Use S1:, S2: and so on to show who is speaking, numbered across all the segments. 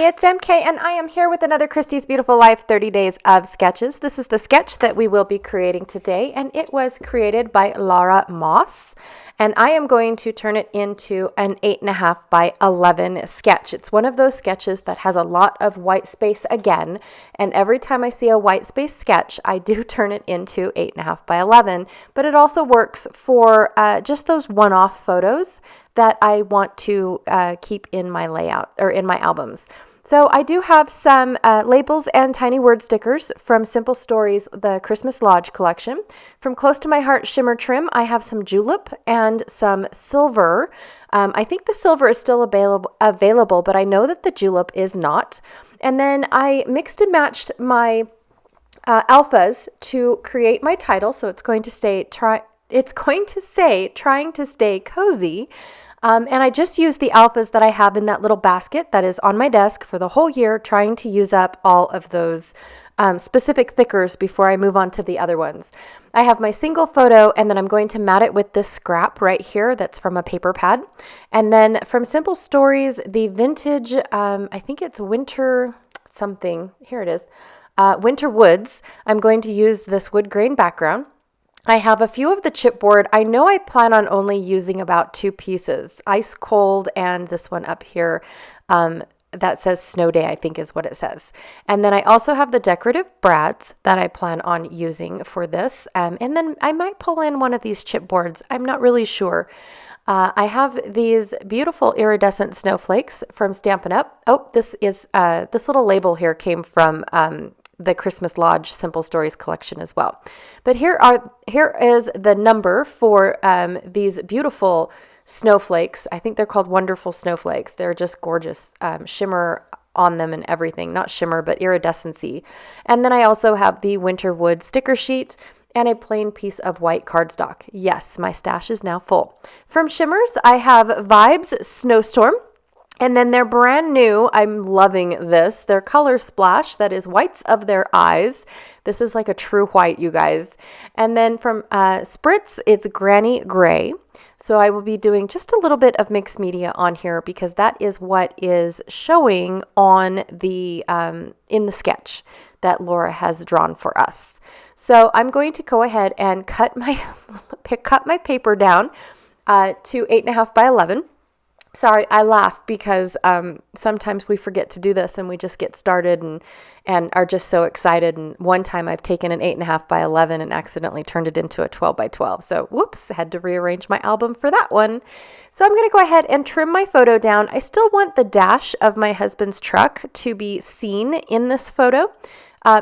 S1: Hey, it's MK, and I am here with another Christy's Beautiful Life 30 Days of Sketches. This is the sketch that we will be creating today, and it was created by Laura Moss, and I am going to turn it into an 8.5 by 11 sketch. It's one of those sketches that has a lot of white space again, and every time I see a white space sketch, I do turn it into 8.5 by 11, but it also works for just those one-off photos that I want to keep in my layout or in my albums. So I do have some labels and tiny word stickers from Simple Stories, the Christmas Lodge collection. From Close to My Heart Shimmer Trim, I have some julep and some silver. I think the silver is still available, but I know that the julep is not. And then I mixed and matched my alphas to create my title. So it's going to say trying to stay cozy. And I just used the alphas that I have in that little basket that is on my desk for the whole year, trying to use up all of those specific thickers before I move on to the other ones. I have my single photo, and then I'm going to mat it with this scrap right here that's from a paper pad. And then from Simple Stories, the vintage, I think it's winter something, here it is, Winter Woods, I'm going to use this wood grain background. I have a few of the chipboard. I know I plan on only using about 2 pieces, Ice Cold and this one up here that says Snow Day, I think is what it says. And then I also have the decorative brads that I plan on using for this. And then I might pull in one of these chipboards. I'm not really sure. I have these beautiful iridescent snowflakes from Stampin' Up. Oh, this little label here came from the Christmas Lodge Simple Stories collection as well. But here is the number for these beautiful snowflakes. I think they're called Wonderful Snowflakes. They're just gorgeous, shimmer on them and everything. Not shimmer, but iridescency. And then I also have the Winter Wood sticker sheet and a plain piece of white cardstock. Yes, my stash is now full. From Shimmers, I have Vibes Snowstorm. And then they're brand new. I'm loving this. Their color splash, that is whites of their eyes. This is like a true white, you guys. And then from Spritz, it's Granny Gray. So I will be doing just a little bit of mixed media on here because that is what is showing on the in the sketch that Laura has drawn for us. So I'm going to go ahead and cut my paper down to 8.5 by 11. Sorry, I laugh because sometimes we forget to do this and we just get started and are just so excited. And one time I've taken an 8.5 by 11 and accidentally turned it into a 12 by 12. So whoops, had to rearrange my album for that one. So I'm going to go ahead and trim my photo down. I still want the dash of my husband's truck to be seen in this photo.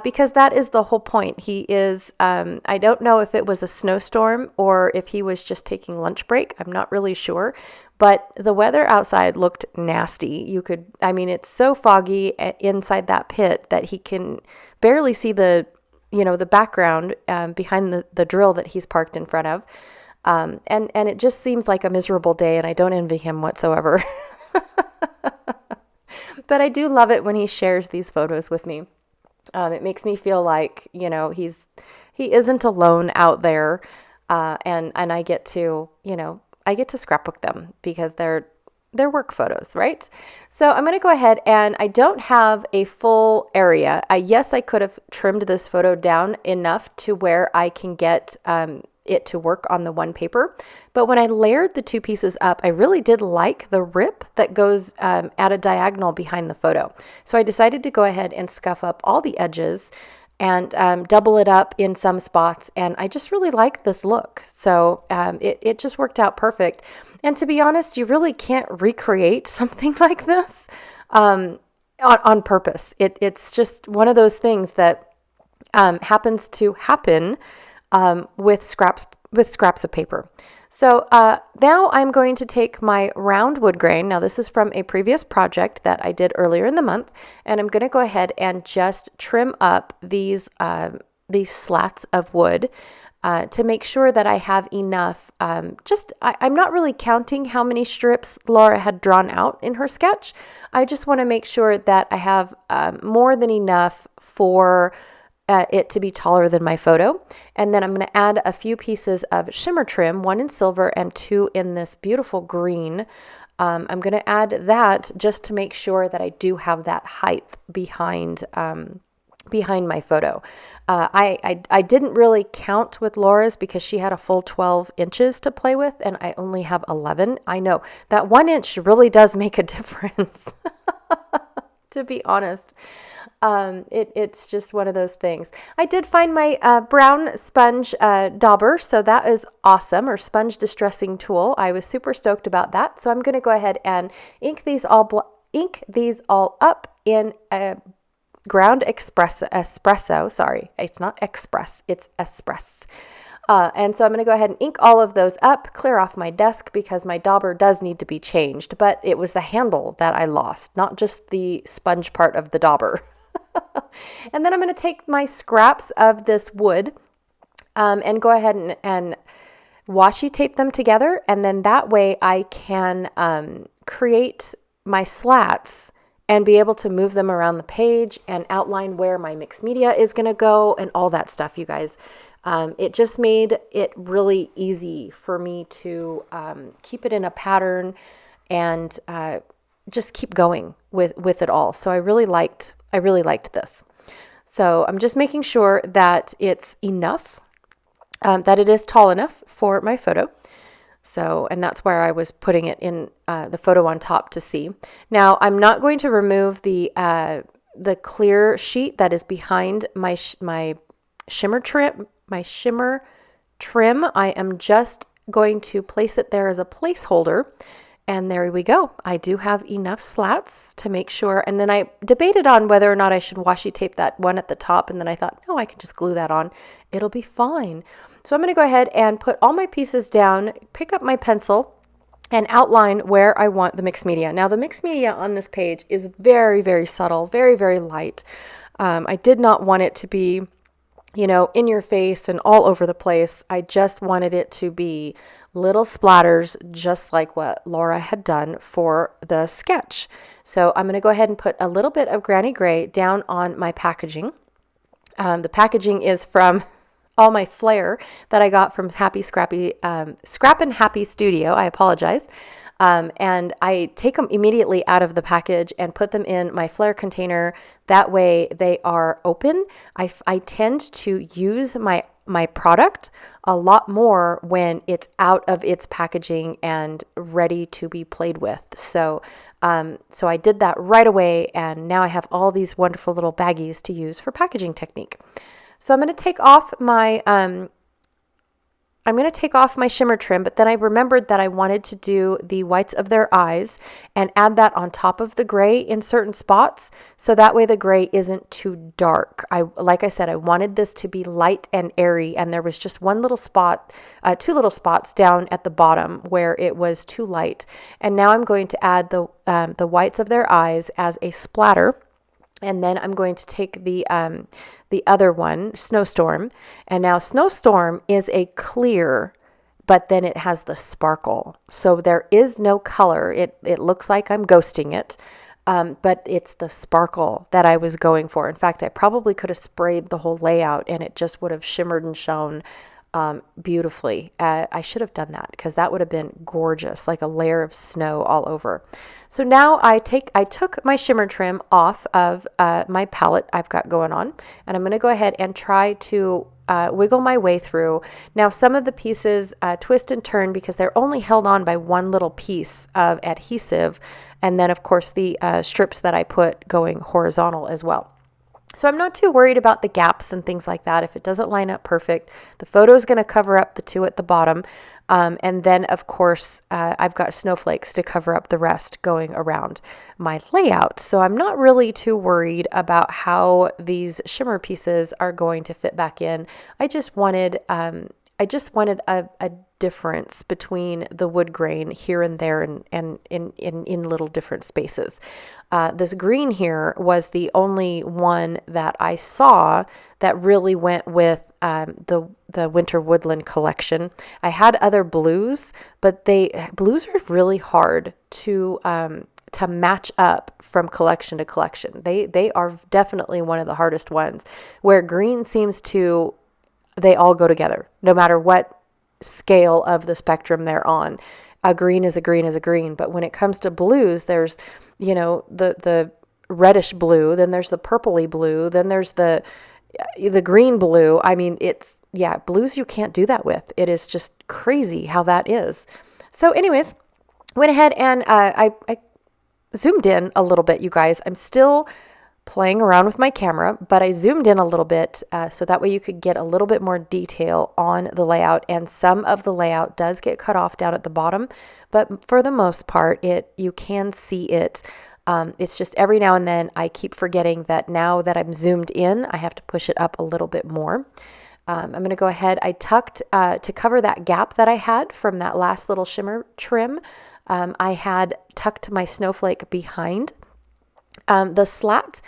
S1: Because that is the whole point. He is, I don't know if it was a snowstorm or if he was just taking lunch break. I'm not really sure. But the weather outside looked nasty. It's so foggy inside that pit that he can barely see the background behind the drill that he's parked in front of. And it just seems like a miserable day, and I don't envy him whatsoever. But I do love it when he shares these photos with me. It makes me feel like, he isn't alone out there. And I get to, scrapbook them because they're work photos, right? So I'm going to go ahead, and I don't have a full area. Yes, I could have trimmed this photo down enough to where I can get it to work on the one paper. But when I layered the 2 pieces up, I really did like the rip that goes at a diagonal behind the photo. So I decided to go ahead and scuff up all the edges and double it up in some spots. And I just really like this look. So it just worked out perfect. And to be honest, you really can't recreate something like this on purpose. It's just one of those things that happens to happen with scraps of paper. So now I'm going to take my round wood grain. Now this is from a previous project that I did earlier in the month, and I'm going to go ahead and just trim up these slats of wood to make sure that I have enough. I'm not really counting how many strips Laura had drawn out in her sketch. I just want to make sure that I have more than enough for it to be taller than my photo. And then I'm going to add a few pieces of shimmer trim, 1 in silver and 2 in this beautiful green. I'm going to add that just to make sure that I do have that height behind my photo. I didn't really count with Laura's because she had a full 12 inches to play with and I only have 11. I know that 1 inch really does make a difference, to be honest. It's just one of those things. I did find my brown sponge dauber, so that is awesome, or sponge distressing tool. I was super stoked about that. So I'm going to go ahead and ink these all up in a ground espresso. Sorry, it's not express, it's espresso. And so I'm going to go ahead and ink all of those up, clear off my desk because my dauber does need to be changed, but it was the handle that I lost, not just the sponge part of the dauber. And then I'm going to take my scraps of this wood and go ahead and washi tape them together. And then that way I can create my slats and be able to move them around the page and outline where my mixed media is going to go and all that stuff, you guys. It just made it really easy for me to keep it in a pattern and just keep going with it all. So I really liked this. So I'm just making sure that it's enough, that it is tall enough for my photo. So, and that's where I was putting it in the photo on top to see. Now, I'm not going to remove the clear sheet that is behind my shimmer trim. I am just going to place it there as a placeholder. And there we go. I do have enough slats to make sure. And then I debated on whether or not I should washi tape that one at the top. And then I thought, no, I can just glue that on. It'll be fine. So I'm going to go ahead and put all my pieces down, pick up my pencil, and outline where I want the mixed media. Now, the mixed media on this page is very, very subtle, very, very light. I did not want it to be, in your face and all over the place. I just wanted it to be little splatters, just like what Laura had done for the sketch. So I'm going to go ahead and put a little bit of Granny Gray down on my packaging. The packaging is from all my flair that I got from Scrap and Happy Studio. I apologize. And I take them immediately out of the package and put them in my flare container. That way they are open. I tend to use my product a lot more when it's out of its packaging and ready to be played with. So I did that right away, and now I have all these wonderful little baggies to use for packaging technique. So I'm going to take off my shimmer trim, but then I remembered that I wanted to do the whites of their eyes and add that on top of the gray in certain spots. So that way the gray isn't too dark. Like I said, I wanted this to be light and airy, and there was just two little spots down at the bottom where it was too light. And now I'm going to add the whites of their eyes as a splatter. And then I'm going to take the other one, Snowstorm. And now Snowstorm is a clear, but then it has the sparkle. So there is no color. It looks like I'm ghosting it, but it's the sparkle that I was going for. In fact, I probably could have sprayed the whole layout and it just would have shimmered and shone beautifully. I should have done that because that would have been gorgeous, like a layer of snow all over. So now I took my shimmer trim off of my palette I've got going on, and I'm going to go ahead and try to wiggle my way through. Now some of the pieces twist and turn because they're only held on by one little piece of adhesive, and then of course the strips that I put going horizontal as well. So I'm not too worried about the gaps and things like that. If it doesn't line up perfect, the photo is going to cover up the two at the bottom. And then, of course, I've got snowflakes to cover up the rest going around my layout. So I'm not really too worried about how these shimmer pieces are going to fit back in. I just wanted a difference between the wood grain here and there and in little different spaces. This green here was the only one that I saw that really went with the Winter Woodland collection. I had other blues, but blues are really hard to match up from collection to collection. They are definitely one of the hardest ones, where green seems to, they all go together, no matter what scale of the spectrum they're on. a green is a green is a green. But when it comes to blues, there's, the reddish blue, then there's the purpley blue, then there's the green blue. I mean, blues you can't do that with. It is just crazy how that is. So anyways, went ahead and I zoomed in a little bit, you guys. I'm still playing around with my camera, but I zoomed in a little bit so that way you could get a little bit more detail on the layout. And some of the layout does get cut off down at the bottom, but for the most part, you can see it. It's just every now and then I keep forgetting that now that I'm zoomed in, I have to push it up a little bit more. I'm going to go ahead. I tucked to cover that gap that I had from that last little shimmer trim. I had tucked my snowflake behind the slat,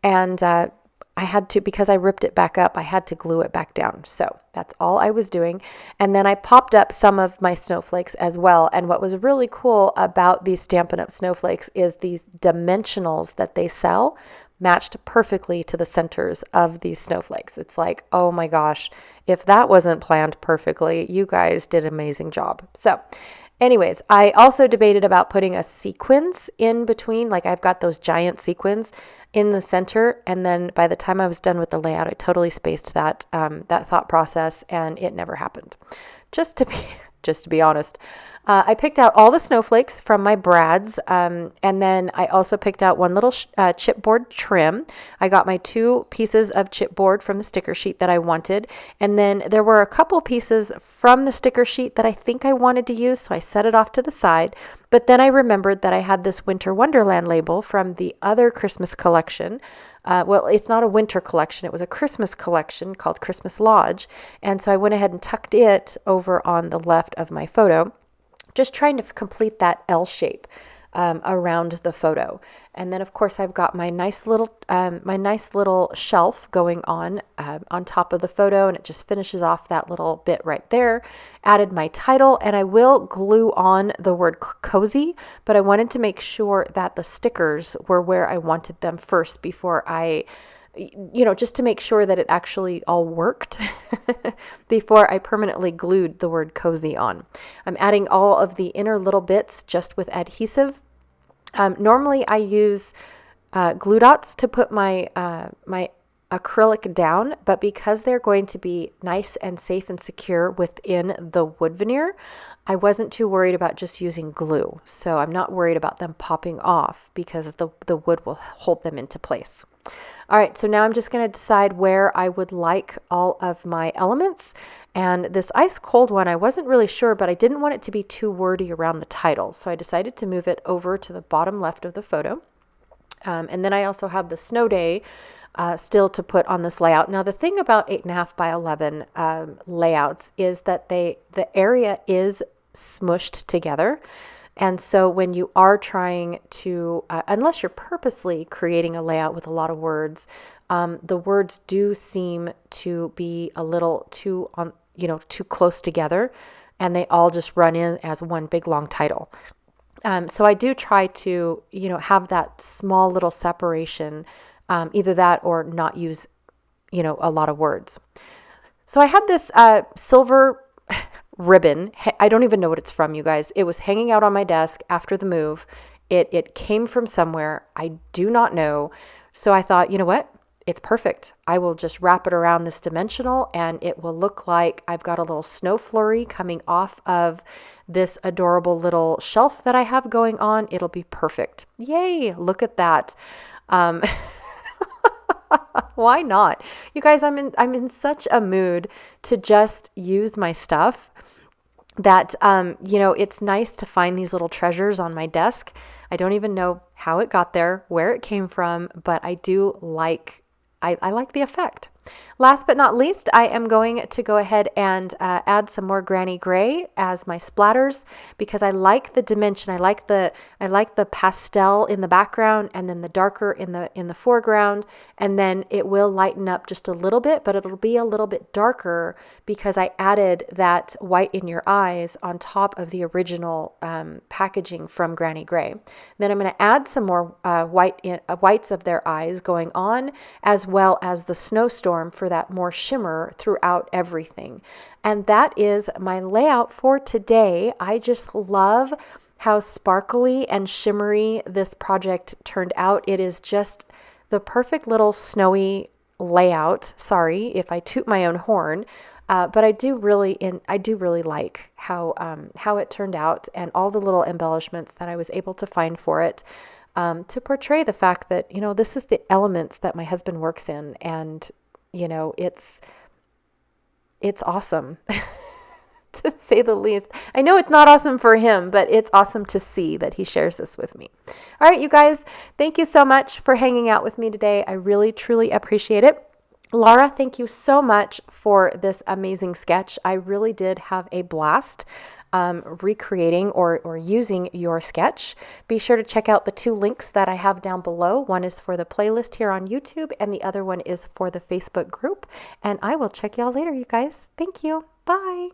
S1: and I had to, because I ripped it back up, I had to glue it back down. So that's all I was doing. And then I popped up some of my snowflakes as well. And what was really cool about these Stampin' Up! Snowflakes is these dimensionals that they sell matched perfectly to the centers of these snowflakes. It's like, oh my gosh, if that wasn't planned perfectly, you guys did an amazing job. So anyways, I also debated about putting a sequins in between. Like I've got those giant sequins in the center. And then by the time I was done with the layout, I totally spaced that thought process, and it never happened. Just to be honest, I picked out all the snowflakes from my brads, and then I also picked out one little chipboard trim. I got my 2 pieces of chipboard from the sticker sheet that I wanted, and then there were a couple pieces from the sticker sheet that I think I wanted to use, so I set it off to the side. But then I remembered that I had this Winter Wonderland label from the other Christmas collection. Well, it's not a winter collection. It was a Christmas collection called Christmas Lodge. And so I went ahead and tucked it over on the left of my photo, just trying to complete that L shape around the photo. And then of course I've got my nice little shelf going on top of the photo, and it just finishes off that little bit right there. Added my title, and I will glue on the word cozy, but I wanted to make sure that the stickers were where I wanted them first before I just to make sure that it actually all worked before I permanently glued the word cozy on. I'm adding all of the inner little bits just with adhesive. Normally I use glue dots to put my acrylic down, but because they're going to be nice and safe and secure within the wood veneer, I wasn't too worried about just using glue. So I'm not worried about them popping off because the wood will hold them into place. All right, so now I'm just going to decide where I would like all of my elements. And this ice cold one, I wasn't really sure, but I didn't want it to be too wordy around the title. So I decided to move it over to the bottom left of the photo. And then I also have the snow day still to put on this layout. Now, the thing about 8.5 by 11 layouts is that the area is smushed together. And so when you are trying to, unless you're purposely creating a layout with a lot of words, the words do seem to be a little too close together, and they all just run in as one big long title. So I do try to, have that small little separation, either that or not use, a lot of words. So I had this silver ribbon. I don't even know what it's from, you guys. It was hanging out on my desk after the move. It came from somewhere. I do not know. So I thought, you know what? It's perfect. I will just wrap it around this dimensional, and it will look like I've got a little snow flurry coming off of this adorable little shelf that I have going on. It'll be perfect. Yay. Look at that. Why not? You guys, I'm in such a mood to just use my stuff that, it's nice to find these little treasures on my desk. I don't even know how it got there, where it came from, but I do I like the effect. Last but not least, I am going to go ahead and add some more Granny Gray as my splatters, because I like the dimension. I like the pastel in the background, and then the darker in the foreground, and then it will lighten up just a little bit, but it'll be a little bit darker because I added that white in your eyes on top of the original packaging from Granny Gray. Then I'm going to add some more whites of their eyes going on, as well as the snowstorm for for that more shimmer throughout everything. And that is my layout for today. I just love how sparkly and shimmery this project turned out. It is just the perfect little snowy layout. Sorry if I toot my own horn, but I do really like how it turned out and all the little embellishments that I was able to find for it, to portray the fact that, this is the elements that my husband works in, and it's awesome. To say the least. I know it's not awesome for him, but it's awesome to see that he shares this with me. All right, you guys, thank you so much for hanging out with me today. I really, truly appreciate it. Laura, thank you so much for this amazing sketch. I really did have a blast recreating or using your sketch. Be sure to check out the 2 links that I have down below. One is for the playlist here on YouTube, and the other one is for the Facebook group. And I will check y'all later, you guys. Thank you. Bye.